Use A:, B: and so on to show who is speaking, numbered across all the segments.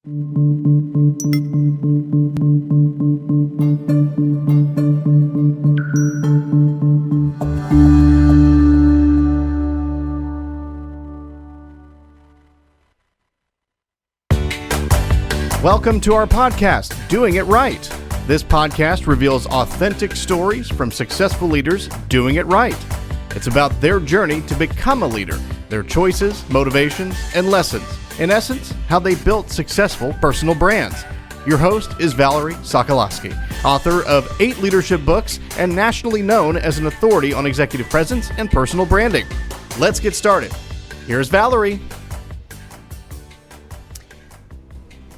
A: Welcome to our podcast, Doing It Right. This podcast reveals authentic stories from successful leaders doing it right. It's about their journey to become a leader, their choices, motivations, and lessons. In essence, how they built successful personal brands. Your host is Valerie Sokolowski, author of 8 leadership books and nationally known as an authority on executive presence and personal branding. Let's get started. Here's Valerie.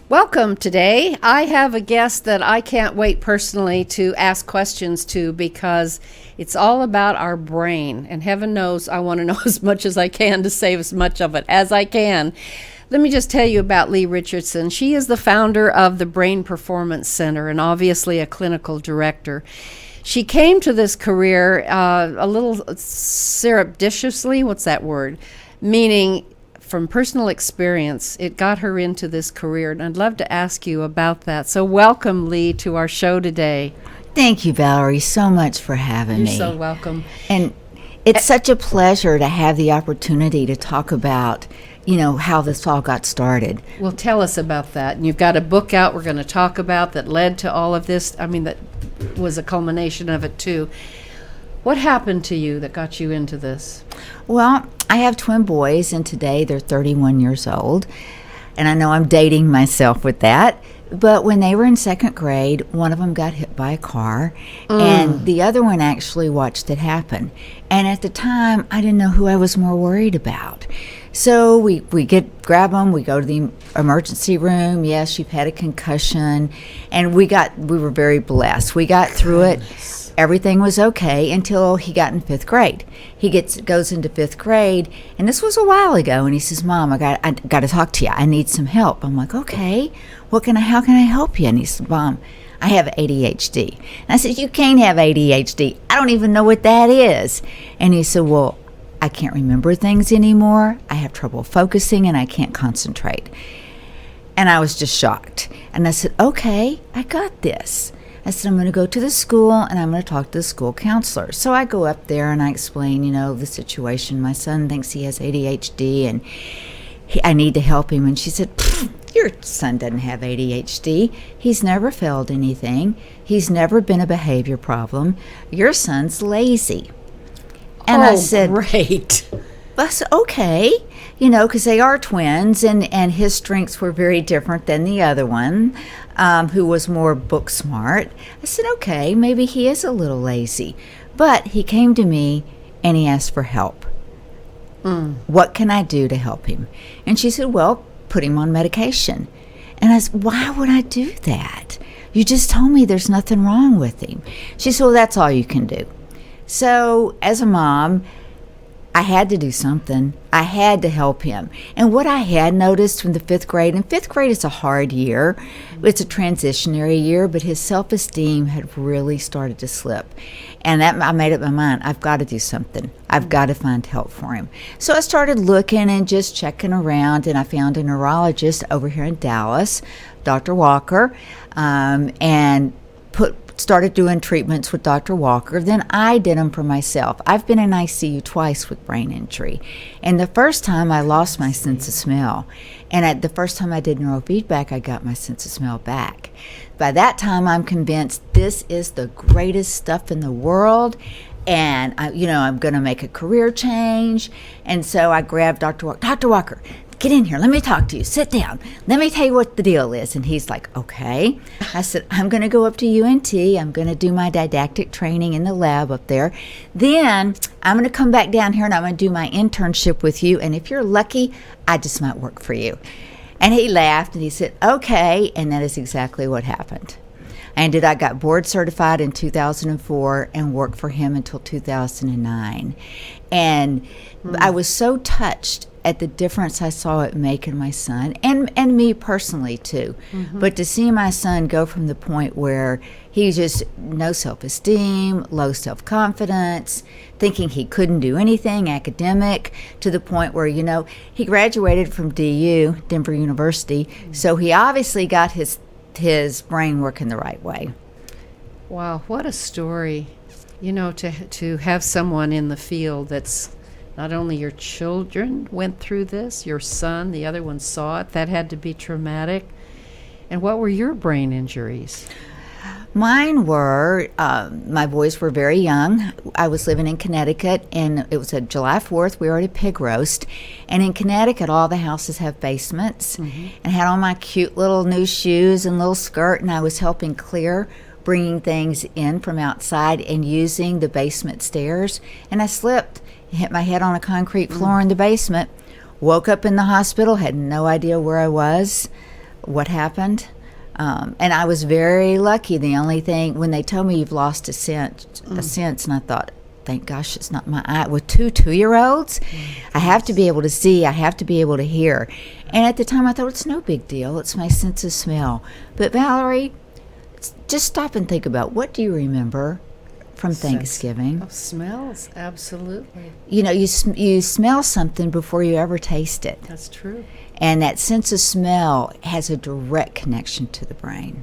B: Welcome today. I have a guest that I can't wait personally to ask questions to because it's all about our brain. And heaven knows I want to know as much as I can to save as much of it as I can. Let me just tell you about Leigh Richardson. She is the founder of the Brain Performance Center and obviously a clinical director. She came to this career a little surreptitiously. What's that word? Meaning, from personal experience, it got her into this career, and I'd love to ask you about that. So welcome, Leigh, to our show today.
C: Thank you, Valerie, so much for having me.
B: You're so welcome.
C: And it's such a pleasure to have the opportunity to talk about, how this all got started.
B: Well, tell us about that. And you've got a book out we're going to talk about that led to all of this. That was a culmination of it, too. What happened to you that got you into this?
C: Well, I have twin boys, and today they're 31 years old. And I know I'm dating myself with that. But when they were in second grade, one of them got hit by a car, and the other one actually watched it happen. And at the time, I didn't know who I was more worried about. So we grab them, we go to the emergency room. Yes, you've had a concussion. And we were very blessed. We got through it. Everything was okay until he got in 5th grade. He goes into 5th grade, and this was a while ago, and he says, "Mom, I got to talk to you. I need some help." I'm like, "Okay, how can I help you?" And he said, "Mom, I have ADHD." And I said, "You can't have ADHD. I don't even know what that is." And he said, "Well, I can't remember things anymore. I have trouble focusing, and I can't concentrate." And I was just shocked. And I said, "Okay, I got this." I said, "I'm going to go to the school and I'm going to talk to the school counselor." So I go up there and I explain, the situation. My son thinks he has ADHD and I need to help him. And she said, "Your son doesn't have ADHD. He's never failed anything. He's never been a behavior problem. Your son's lazy." And I said,
B: "Great."
C: I said, "Okay," because they are twins, and his strengths were very different than the other one, who was more book smart. I said, "Okay, maybe he is a little lazy." But he came to me and he asked for help. What can I do to help him? And she said, "Well, put him on medication." And I said, "Why would I do that? You just told me there's nothing wrong with him." She said, "Well, that's all you can do." So as a mom, I had to do something. I had to help him. And what I had noticed from the 5th grade, and 5th grade is a hard year. It's a transitionary year, but his self-esteem had really started to slip. And I made up my mind, I've got to do something. I've got to find help for him. So I started looking and just checking around, and I found a neurologist over here in Dallas, Dr. Walker, and started doing treatments with Dr. Walker. Then I did them for myself. I've been in ICU twice with brain injury. And the first time I lost my sense of smell. And the first time I did neurofeedback, I got my sense of smell back. By that time, I'm convinced this is the greatest stuff in the world. And, I'm going to make a career change. And so I grabbed Dr. Walker. "Dr. Walker, get in here. Let me talk to you. Sit down. Let me tell you what the deal is." And he's like, "Okay." I said, "I'm going to go up to UNT. I'm going to do my didactic training in the lab up there. Then I'm going to come back down here and I'm going to do my internship with you. And if you're lucky, I just might work for you." And he laughed and he said, "Okay." And that is exactly what happened. I got board certified in 2004 and worked for him until 2009. And I was so touched at the difference I saw it make in my son and me personally too. But to see my son go from the point where he just no self-esteem, low self-confidence, thinking he couldn't do anything academic, to the point where, he graduated from DU, Denver University, so he obviously got his brain working the right way.
B: Wow, what a story. To have someone in the field that's not only your children went through this, your son, the other one saw it, that had to be traumatic. And what were your brain injuries?
C: Mine were, my boys were very young. I was living in Connecticut, and it was a July 4th. We were at a pig roast. And in Connecticut, all the houses have basements. And I had on my cute little new shoes and little skirt, and I was helping clear, bringing things in from outside and using the basement stairs. And I slipped, hit my head on a concrete floor in the basement, woke up in the hospital, had no idea where I was, what happened. And I was very lucky. The only thing, when they told me you've lost a sense, and I thought, thank gosh, it's not my eye. With two 2-year-olds, I have to be able to see, I have to be able to hear. And at the time I thought, it's no big deal, it's my sense of smell. But Valerie, just stop and think about, what do you remember from Thanksgiving?
B: Oh, smells, absolutely.
C: You smell something before you ever taste it.
B: That's true.
C: And that sense of smell has a direct connection to the brain.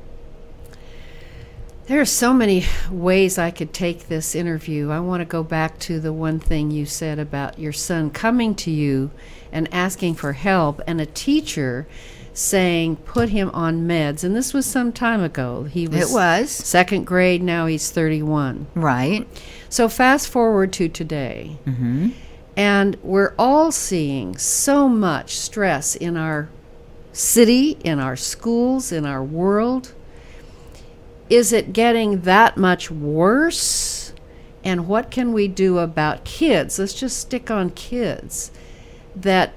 B: There are so many ways I could take this interview. I want to go back to the one thing you said about your son coming to you and asking for help, and a teacher saying, put him on meds. And this was some time ago. It was second grade, now he's 31.
C: Right.
B: So fast forward to today. And we're all seeing so much stress in our city, in our schools, in our world. Is it getting that much worse? And what can we do about kids? Let's just stick on kids that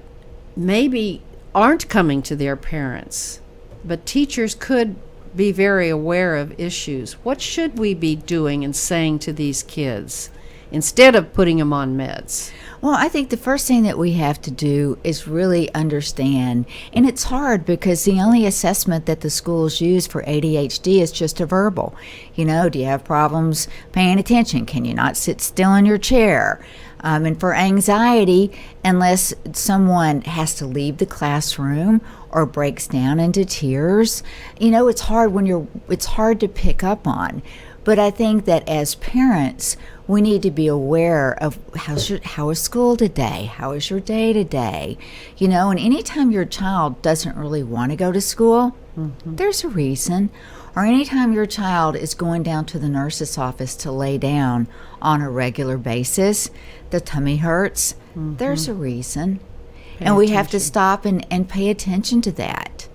B: maybe aren't coming to their parents, but teachers could be very aware of issues. What should we be doing and saying to these kids instead of putting them on meds?
C: Well, I think the first thing that we have to do is really understand, and it's hard because the only assessment that the schools use for ADHD is just a verbal. Do you have problems paying attention? Can you not sit still in your chair? And for anxiety, unless someone has to leave the classroom or breaks down into tears, it's hard to pick up on. But I think that as parents, we need to be aware of how is school today? How is your day today? And anytime your child doesn't really want to go to school, there's a reason. Or anytime your child is going down to the nurse's office to lay down on a regular basis, the tummy hurts, there's a reason. And we have to stop and pay attention to that.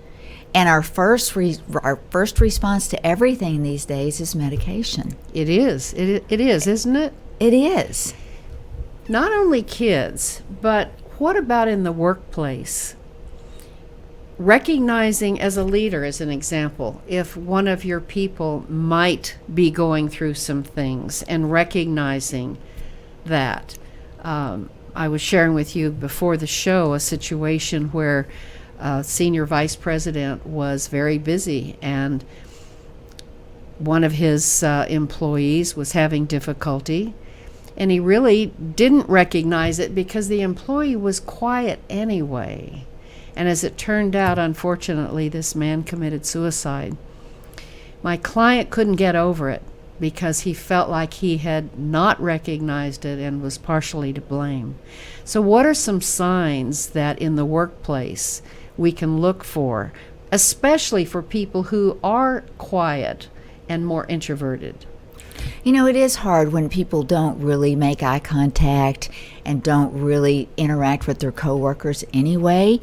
C: And our first response to everything these days is medication.
B: It is. It is, isn't it?
C: It is.
B: Not only kids, but what about in the workplace? Recognizing as a leader, as an example, if one of your people might be going through some things and recognizing that. I was sharing with you before the show a situation where senior vice president was very busy, and one of his employees was having difficulty, and he really didn't recognize it because the employee was quiet anyway. And as it turned out, unfortunately, this man committed suicide. My client couldn't get over it because he felt like he had not recognized it and was partially to blame. So what are some signs that in the workplace we can look for, especially for people who are quiet and more introverted?
C: It is hard when people don't really make eye contact and don't really interact with their coworkers anyway.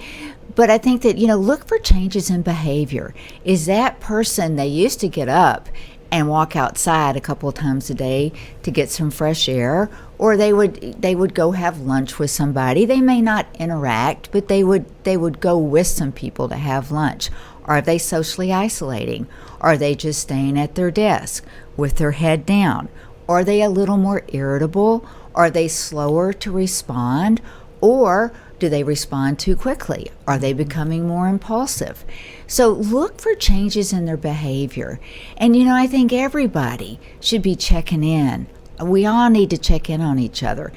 C: But I think that, look for changes in behavior. Is that person, they used to get up and walk outside a couple of times a day to get some fresh air, or they would go have lunch with somebody. They may not interact, but they would go with some people to have lunch. Are they socially isolating? Are they just staying at their desk with their head down? Are they a little more irritable? Are they slower to respond? Or Do they respond too quickly? Are they becoming more impulsive? So look for changes in their behavior. And, I think everybody should be checking in. We all need to check in on each other.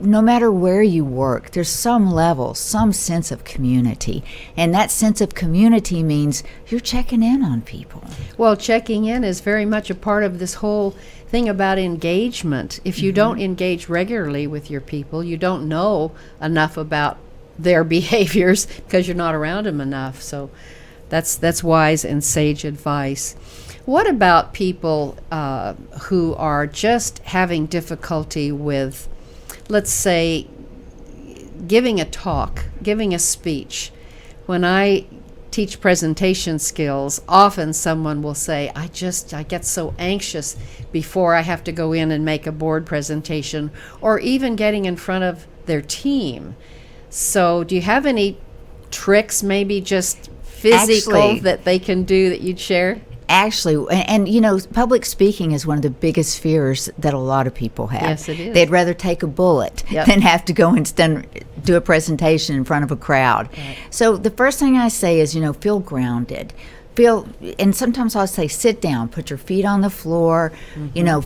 C: No matter where you work, there's some level, some sense of community. And that sense of community means you're checking in on people.
B: Well, checking in is very much a part of this whole thing about engagement. If you don't engage regularly with your people, you don't know enough about their behaviors because you're not around them enough. So that's wise and sage advice. What about people who are just having difficulty with, let's say, giving a talk, giving a speech? When I teach presentation skills, often someone will say, I get so anxious before I have to go in and make a board presentation, or even getting in front of their team. So do you have any tricks, maybe just physical, that they can do that you'd share?
C: Actually, and public speaking is one of the biggest fears that a lot of people have.
B: Yes, it is.
C: They'd rather take a bullet than have to go and do a presentation in front of a crowd. Right. So the first thing I say is, feel grounded. And sometimes I'll say, sit down, put your feet on the floor,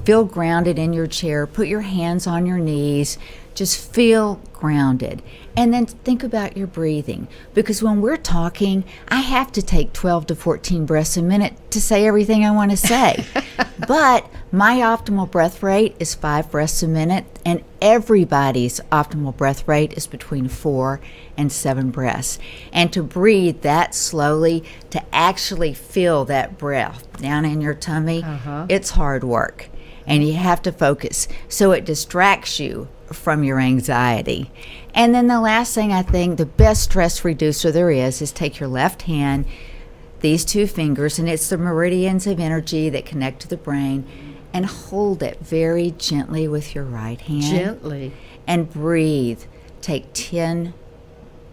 C: feel grounded in your chair, put your hands on your knees, just feel grounded. And then think about your breathing. Because when we're talking, I have to take 12 to 14 breaths a minute to say everything I want to say. But my optimal breath rate is 5 breaths a minute, and everybody's optimal breath rate is between 4 and 7 breaths. And to breathe that slowly, to actually feel that breath down in your tummy, it's hard work. And you have to focus. So it distracts you from your anxiety. And then the last thing, I think, the best stress reducer there is take your left hand, these 2 fingers, and it's the meridians of energy that connect to the brain, and hold it very gently with your right hand.
B: Gently.
C: And breathe. Take 10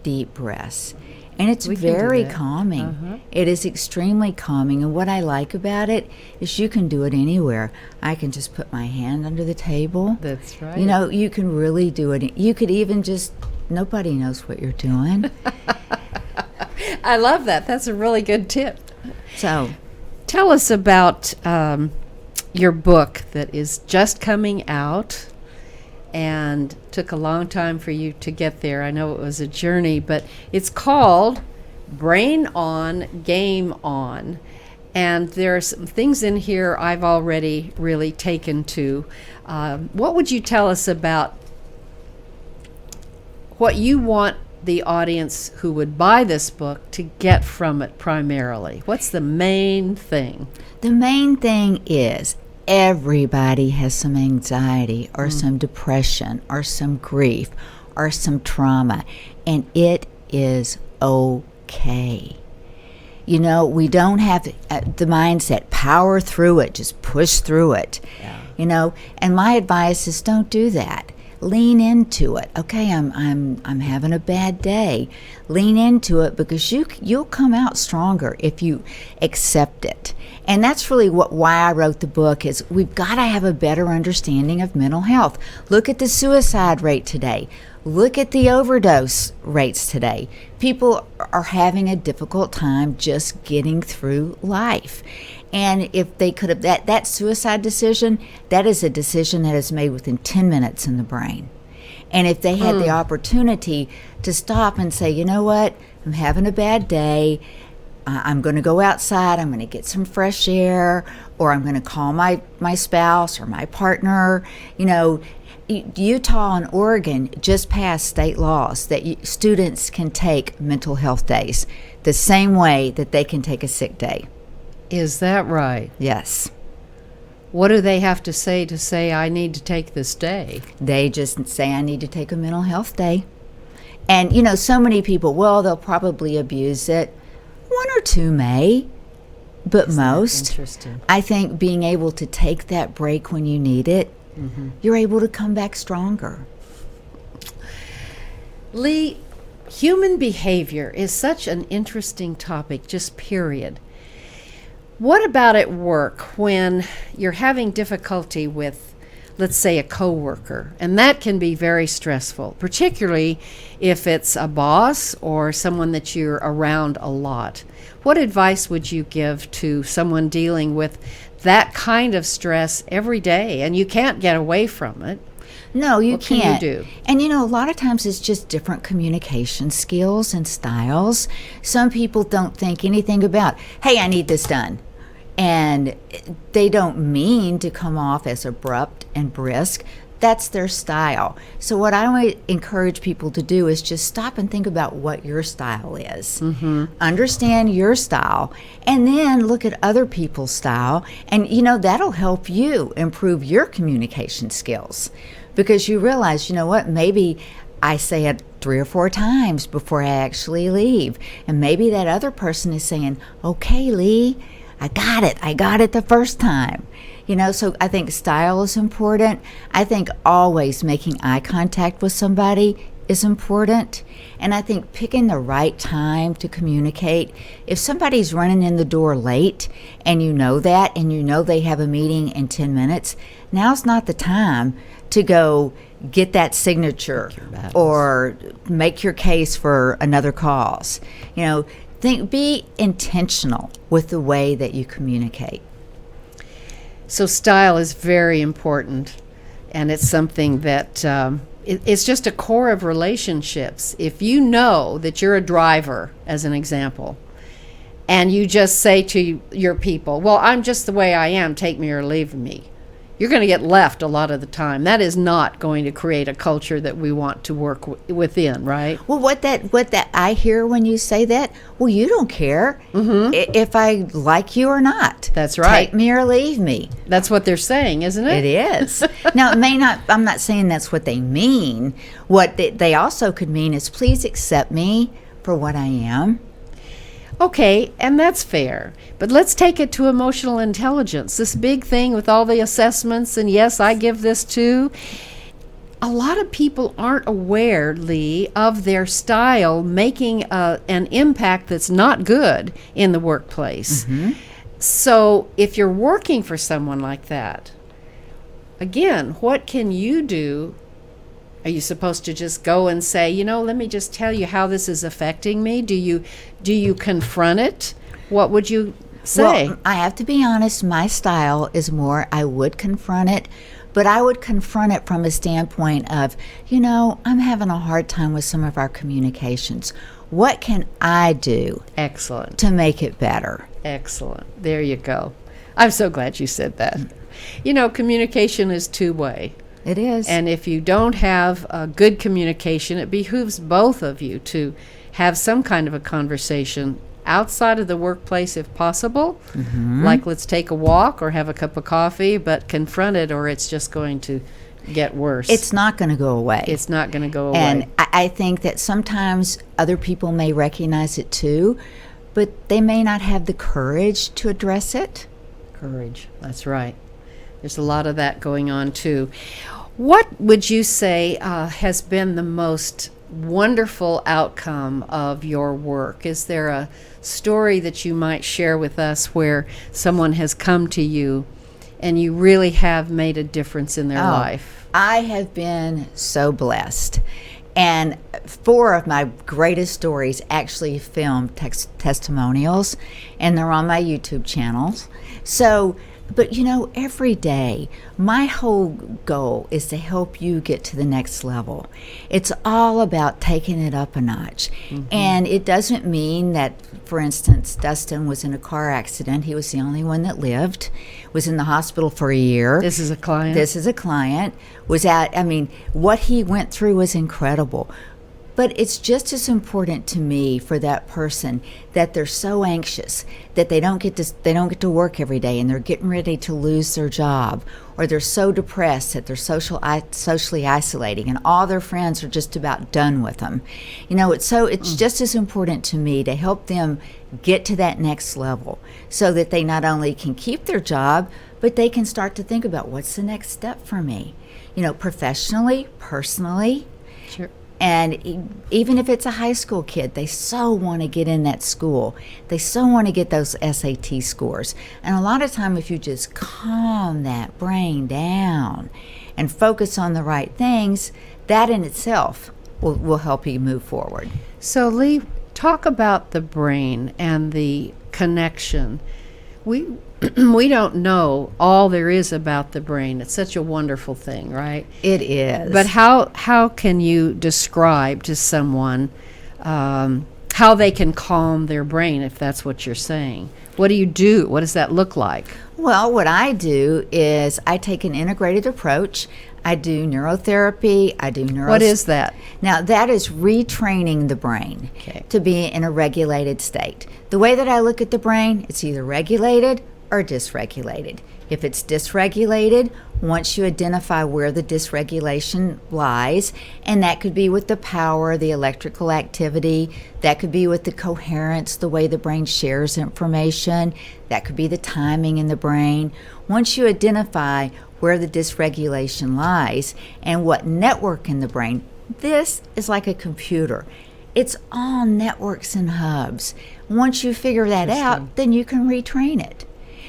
C: deep breaths. And it's very calming. It is extremely calming. And what I like about it is you can do it anywhere. I can just put my hand under the table.
B: That's right.
C: You can really do it. You could even nobody knows what you're doing.
B: I love that. That's a really good tip.
C: So,
B: tell us about your book that is just coming out and took a long time for you to get there. I know it was a journey, but it's called Brain On, Game On. And there are some things in here I've already really taken to. What would you tell us about what you want the audience who would buy this book to get from it primarily? What's the main thing?
C: The main thing is everybody has some anxiety or some depression or some grief or some trauma, and it is okay. We don't have the mindset, power through it, just push through it. Yeah. And my advice is don't do that. Lean into it. Okay, I'm having a bad day. Lean into it, because you'll come out stronger if you accept it. And that's really why I wrote the book, is we've got to have a better understanding of mental health. Look at the suicide rate today. Look at the overdose rates today. People are having a difficult time just getting through life. And if they could have, that suicide decision, that is a decision that is made within 10 minutes in the brain. And if they had the opportunity to stop and say, you know what, I'm having a bad day, I'm going to go outside, I'm going to get some fresh air, or I'm going to call my spouse or my partner. Utah and Oregon just passed state laws that students can take mental health days the same way that they can take a sick day.
B: Is that right?
C: Yes.
B: What do they have to say I need to take this day?
C: They just say, I need to take a mental health day. And, so many people, they'll probably abuse it. 1 or 2 may, but most.
B: Interesting.
C: I think being able to take that break when you need it, you're able to come back stronger.
B: Lee, human behavior is such an interesting topic, just period. What about at work when you're having difficulty with, let's say, a coworker, and that can be very stressful, particularly if it's a boss or someone that you're around a lot. What advice would you give to someone dealing with that kind of stress every day, and you can't get away from it?
C: No, you
B: What
C: can't.
B: can you do?
C: And a lot of times it's just different communication skills and styles. Some people don't think anything about, hey, I need this done. And they don't mean to come off as abrupt and brisk. That's their style. So what I would encourage people to do is just stop and think about what your style is. Understand your style, and then look at other people's style. And, that'll help you improve your communication skills. Because you realize, what, maybe I say it 3 or 4 times before I actually leave. And maybe that other person is saying, okay, Lee, I got it the first time. So I think style is important. I think always making eye contact with somebody is important. And I think picking the right time to communicate. If somebody's running in the door late and you know that, and they have a meeting in 10 minutes, now's not the time to go get that signature or make your case for another cause. Be intentional with the way that you communicate.
B: So style is very important, and it's something that it's just a core of relationships. If you know that you're a driver, as an example, and you just say to your people, well, I'm just the way I am, take me or leave me, you're going to get left a lot of the time. That is not going to create a culture that we want to work within, right?
C: Well, what that I hear when you say that, well, you don't care if I like you or not.
B: That's right.
C: Take me or leave me.
B: That's what they're saying, isn't it?
C: It is. Now, it may not, I'm not saying that's what they mean. What they also could mean is, please accept me for what I am.
B: Okay, and that's fair. But let's take it to emotional intelligence, this big thing with all the assessments, and yes, I give this too. A lot of people aren't aware, Lee, of their style making an impact that's not good in the workplace. So if you're working for someone like that, again, what can you do? Are you supposed to just go and say, let me just tell you how this is affecting me? Do you confront it? What would you say?
C: Well, I have to be honest, my style is more, I would confront it, but I would confront it from a standpoint of, I'm having a hard time with some of our communications. What can I do?
B: Excellent.
C: To make it better?
B: Excellent. There you go. I'm so glad you said that. Communication is two-way.
C: It is.
B: And if you don't have a good communication, it behooves both of you to have some kind of a conversation outside of the workplace if possible. Like, let's take a walk or have a cup of coffee, but confront it or it's just going to get worse.
C: It's not going to go away.
B: It's not going to go away.
C: And I think that sometimes other people may recognize it too, but they may not have the courage to address it.
B: Courage. That's right. There's a lot of that going on too. What would you say has been the most wonderful outcome of your work? Is there a story that you might share with us where someone has come to you and you really have made a difference in their life?
C: I have been so blessed. And 4 of my greatest stories actually filmed testimonials, and they're on my YouTube channels. So, but every day, my whole goal is to help you get to the next level. It's all about taking it up a notch. And it doesn't mean that, for instance, Dustin was in a car accident. He was the only one that lived, was in the hospital for a year.
B: This is a client.
C: What he went through was incredible. But it's just as important to me for that person that they're so anxious that they don't get to work every day and they're getting ready to lose their job, or they're so depressed that they're socially isolating and all their friends are just about done with them. It's just as important to me to help them get to that next level so that they not only can keep their job, but they can start to think about, what's the next step for me, professionally, personally.
B: Sure.
C: And even if it's a high school kid, they so want to get in that school. They so want to get those SAT scores. And a lot of time, if you just calm that brain down and focus on the right things, that in itself will help you move forward.
B: So, Lee, talk about the brain and the connection. We don't know all there is about the brain. It's such a wonderful thing, right?
C: It is.
B: But how can you describe to someone how they can calm their brain, if that's what you're saying? What do you do? What does that look like?
C: Well, what I do is I take an integrated approach. I do neurotherapy. I do
B: What is that?
C: Now, that is retraining the brain to be in a regulated state. The way that I look at the brain, it's either regulated or dysregulated. If it's dysregulated, once you identify where the dysregulation lies, and that could be with the power, the electrical activity, that could be with the coherence, the way the brain shares information, that could be the timing in the brain. Once you identify where the dysregulation lies and what network in the brain, this is like a computer. It's all networks and hubs. Once you figure that out, then you can retrain it.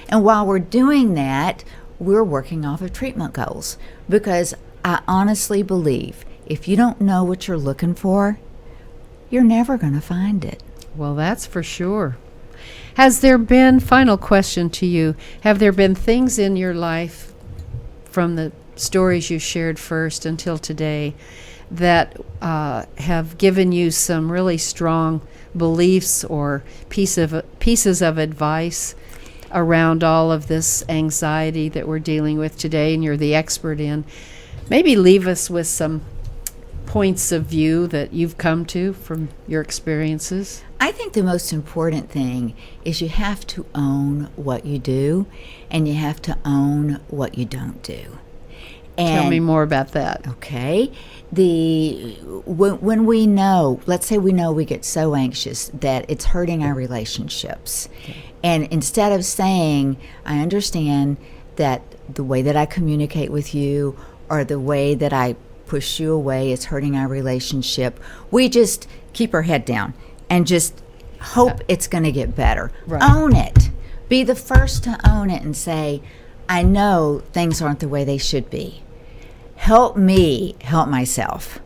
C: And while we're doing that, we're working off of treatment goals, because I honestly believe if you don't know what you're looking for, you're never going to find it.
B: Well, that's for sure. Has there been, final question to you, have there been things in your life from the stories you shared first until today that have given you some really strong beliefs or pieces of advice around all of this anxiety that we're dealing with today, and you're the expert in? Maybe leave us with some points of view that you've come to from your experiences.
C: I think the most important thing is you have to own what you do, and you have to own what you don't do. And
B: tell me more about that.
C: Okay. When we know, let's say we know we get so anxious that it's hurting our relationships. Okay. And instead of saying, I understand that the way that I communicate with you or the way that I push you away is hurting our relationship, we just keep our head down and just hope it's going to get better.
B: Right.
C: Own it. Be the first to own it and say, I know things aren't the way they should be. Help me help myself.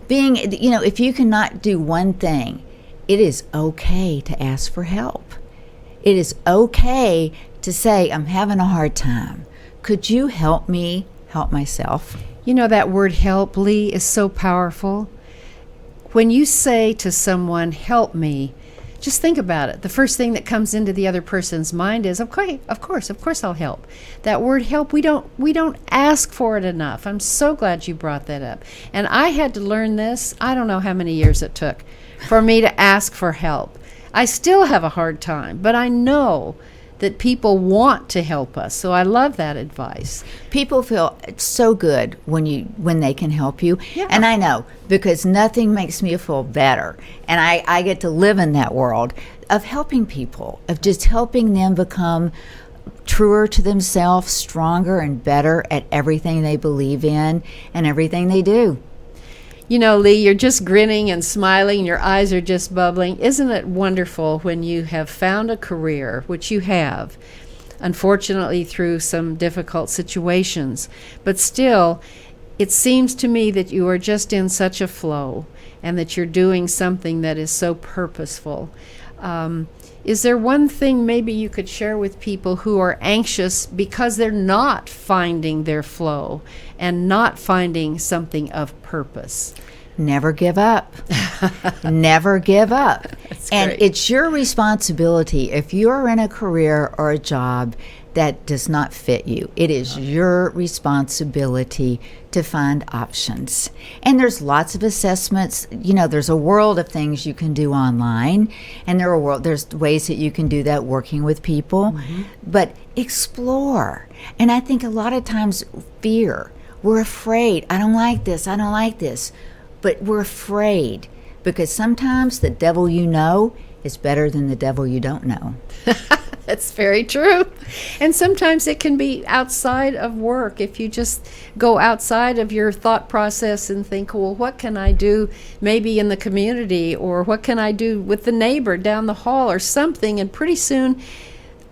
C: If you cannot do one thing, it is okay to ask for help. It is okay to say, I'm having a hard time. Could you help me help myself?
B: You know, that word help, Lee, is so powerful. When you say to someone, help me, just think about it. The first thing that comes into the other person's mind is, okay, of course I'll help. That word help, we don't ask for it enough. I'm so glad you brought that up. And I had to learn this, I don't know how many years it took for me to ask for help. I still have a hard time, but I know that people want to help us. So I love that advice.
C: People feel so good when they can help you.
B: Yeah.
C: And I know, because nothing makes me feel better. And I get to live in that world of helping people, of just helping them become truer to themselves, stronger and better at everything they believe in and everything they do.
B: You know, Lee, you're just grinning and smiling. Your eyes are just bubbling. Isn't it wonderful when you have found a career, which you have, unfortunately through some difficult situations, but still, it seems to me that you are just in such a flow and that you're doing something that is so purposeful. Is there one thing maybe you could share with people who are anxious because they're not finding their flow and not finding something of purpose?
C: Never give up. Never give up.
B: That's
C: and
B: great.
C: It's your responsibility. If you're in a career or a job that does not fit you, it is your responsibility to find options. And there's lots of assessments. You know, there's a world of things you can do online, and there's ways that you can do that working with people. Mm-hmm. But explore. And I think a lot of times we're afraid. I don't like this. But we're afraid because sometimes the devil you know is better than the devil you don't know.
B: That's very true. And sometimes it can be outside of work. If you just go outside of your thought process and think, well, what can I do maybe in the community, or what can I do with the neighbor down the hall or something? And pretty soon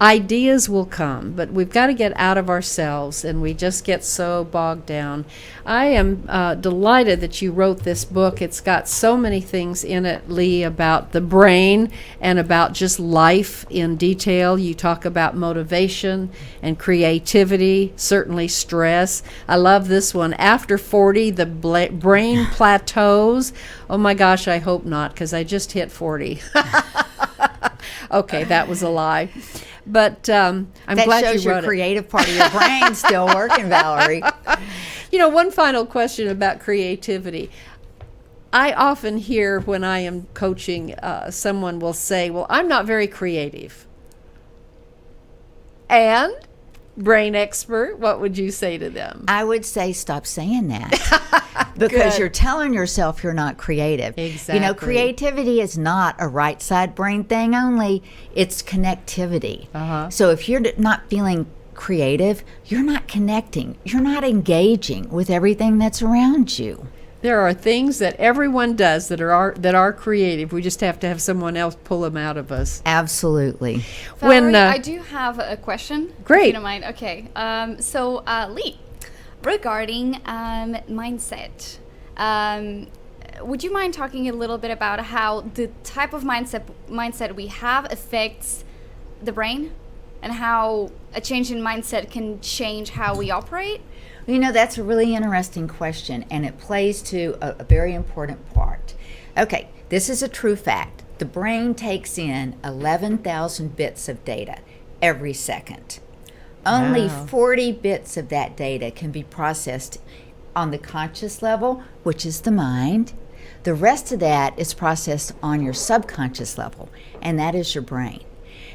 B: Ideas will come, but we've got to get out of ourselves, and we just get so bogged down. I am delighted that you wrote this book. It's got so many things in it, Lee, about the brain and about just life in detail. You talk about motivation and creativity, certainly stress. I love this one. After 40, the brain plateaus. Oh my gosh, I hope not, because I just hit 40. Okay, that was a lie. But I'm
C: that
B: glad
C: shows
B: you wrote
C: your creative part of your brain still working, Valerie.
B: One final question about creativity. I often hear when I am coaching, someone will say, well, I'm not very creative. And, brain expert, what would you say to them?
C: I would say stop saying that. Because you're telling yourself you're not creative.
B: Exactly.
C: Creativity is not a right side brain thing only. It's connectivity. So if you're not feeling creative, you're not connecting. You're not engaging with everything that's around you.
B: There are things that everyone does that are creative. We just have to have someone else pull them out of us.
C: Absolutely.
D: Valerie, I do have a question.
B: Great.
D: If you don't mind. Okay. So, Lee, regarding mindset, would you mind talking a little bit about how the type of mindset we have affects the brain, and how a change in mindset can change how we operate?
C: That's a really interesting question, and it plays to a very important part. Okay, this is a true fact. The brain takes in 11,000 bits of data every second. Only 40 bits of that data can be processed on the conscious level, which is the mind. The rest of that is processed on your subconscious level, and that is your brain.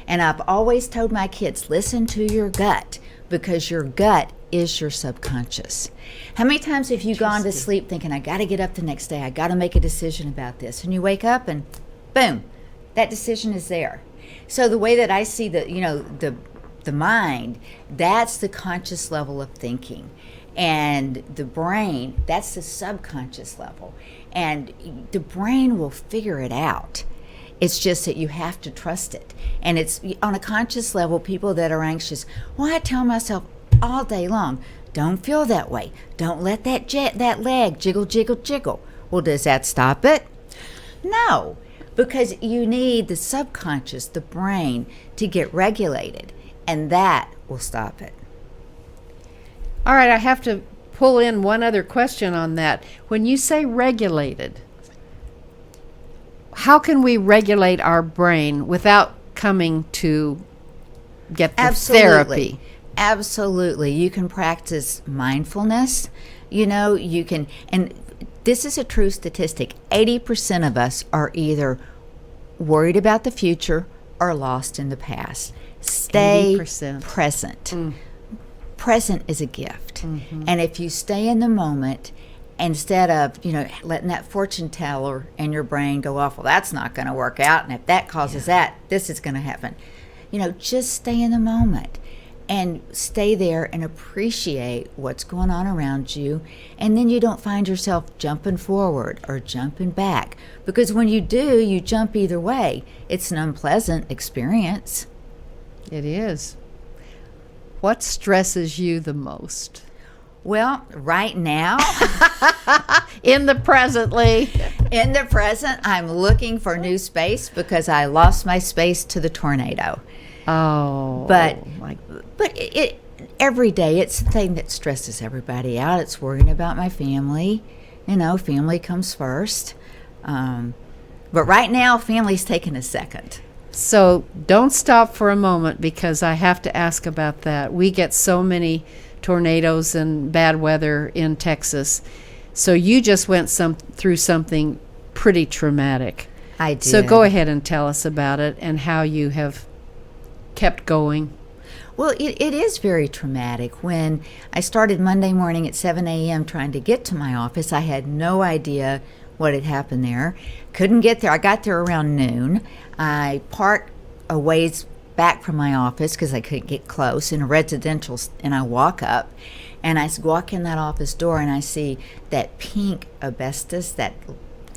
C: And I've always told my kids, listen to your gut, because your gut is your subconscious. How many times have you gone to sleep thinking, I got to get up the next day, I got to make a decision about this, and you wake up and boom, that decision is there. So the way that I see the mind, that's the conscious level of thinking, and the brain, that's the subconscious level, and the brain will figure it out. It's just that you have to trust it. And it's on a conscious level, people that are anxious, well, I tell myself all day long, don't feel that way. Don't let that leg jiggle, jiggle, jiggle. Well, does that stop it? No, because you need the subconscious, the brain, to get regulated, and that will stop it.
B: All right, I have to pull in one other question on that. When you say regulated, how can we regulate our brain without coming to get the therapy?
C: Absolutely. You can practice mindfulness. You can, and this is a true statistic. 80% of us are either worried about the future or lost in the past. Stay
B: 80%.
C: Present. Present is a gift. And if you stay in the moment, instead of, letting that fortune teller in your brain go off, well, that's not going to work out, and if that causes that, this is going to happen. Just stay in the moment and stay there and appreciate what's going on around you, and then you don't find yourself jumping forward or jumping back, because when you do, you jump either way. It's an unpleasant experience.
B: It is. What stresses you the most?
C: Well, right now,
B: in the present, Lee.
C: In the present, I'm looking for new space because I lost my space to the tornado.
B: Oh,
C: but it every day, it's the thing that stresses everybody out. It's worrying about my family. Family comes first. But right now, family's taking a second.
B: So don't stop for a moment, because I have to ask about that. We get so many tornadoes and bad weather in Texas. So you just went through something pretty traumatic.
C: I did.
B: So go ahead and tell us about it and how you have kept going.
C: Well, it is very traumatic. When I started Monday morning at 7 a.m. trying to get to my office, I had no idea what had happened there. Couldn't get there. I got there around noon. I parked a ways back from my office because I couldn't get close in a residential, and I walk up, and I walk in that office door, and I see that pink asbestos, that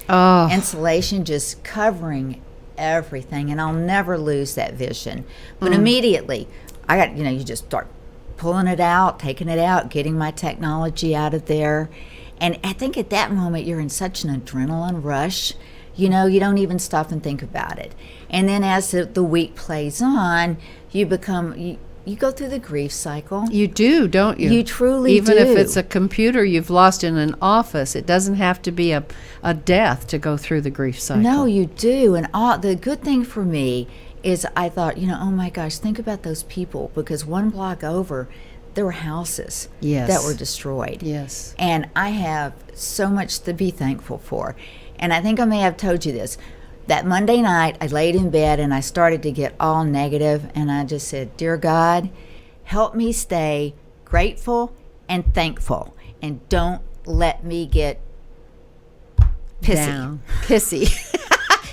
C: insulation just covering everything, and I'll never lose that vision. But immediately, I got, you just start pulling it out, taking it out, getting my technology out of there. And I think at that moment, you're in such an adrenaline rush, you don't even stop and think about it. And then as the week plays on, you go through the grief cycle.
B: You do, don't you?
C: You truly
B: Even
C: do.
B: if it's a computer you've lost in an office, it doesn't have to be a death to go through the grief cycle.
C: No, you do. And the good thing for me is I thought, oh my gosh, think about those people, because one block over, there were houses that were destroyed.
B: Yes.
C: And I have so much to be thankful for. And I think I may have told you this. That Monday night, I laid in bed and I started to get all negative, and I just said, Dear God, help me stay grateful and thankful, and don't let me get pissy.
B: Pissy.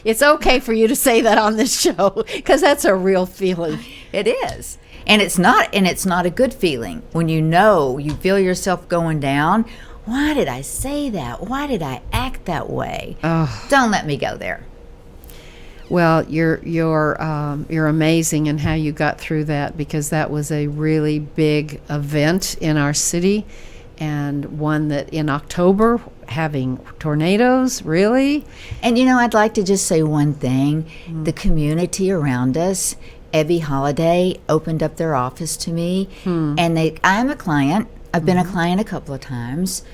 B: It's okay for you to say that on this show, because that's a real feeling.
C: It is. And it's not a good feeling when you feel yourself going down. Why did I say that? Why did I act that way? Don't let me go there.
B: Well, you're amazing in how you got through that, because that was a really big event in our city, and one that in October, having tornadoes, really. And
C: I'd like to just say one thing. The community around us, Ebby Holiday opened up their office to me, and I'm a client. I've been a client a couple of times,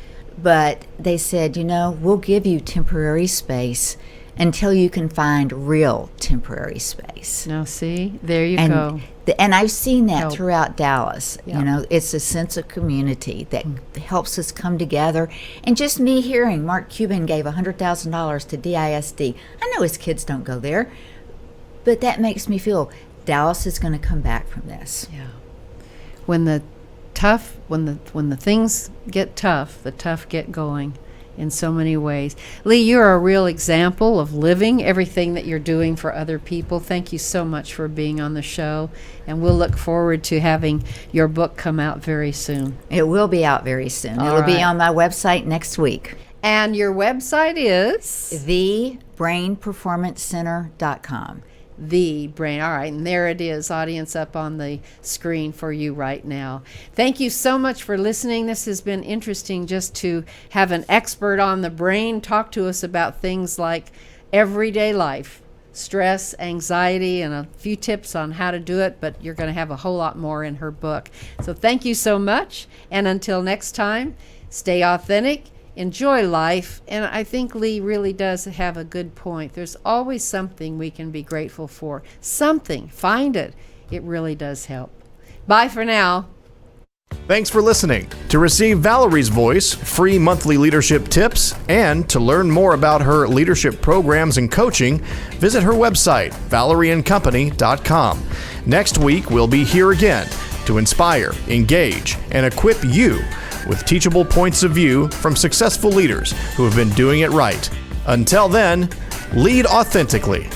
C: but they said, we'll give you temporary space until you can find real temporary space.
B: Now, see, there you go.
C: And I've seen that
B: Help.
C: throughout Dallas.
B: Yeah.
C: It's a sense of community that helps us come together. And just me hearing Mark Cuban gave $100,000 to DISD. I know his kids don't go there, but that makes me feel Dallas is going to come back from this.
B: Yeah. When the things get tough, the tough get going in so many ways. Lee, you're a real example of living everything that you're doing for other people. Thank you so much for being on the show, and we'll look forward to having your book come out very soon.
C: It will be out very soon.
B: All
C: It'll be
B: right.
C: on my website next week.
B: And your website is?
C: thebrainperformancecenter.com.
B: The Brain. All right, and there it is, audience, up on the screen for you right now. Thank you so much for listening. This has been interesting, just to have an expert on the brain talk to us about things like everyday life, stress, anxiety, and a few tips on how to do it, but you're going to have a whole lot more in her book. So thank you so much, and until next time, stay authentic, enjoy life. And I think Lee really does have a good point. There's always something we can be grateful for. Something. Find it. It really does help. Bye for now.
A: Thanks for listening. To receive Valerie's voice, free monthly leadership tips, and to learn more about her leadership programs and coaching, visit her website, valerieandcompany.com. Next week, we'll be here again to inspire, engage, and equip you with teachable points of view from successful leaders who have been doing it right. Until then, lead authentically.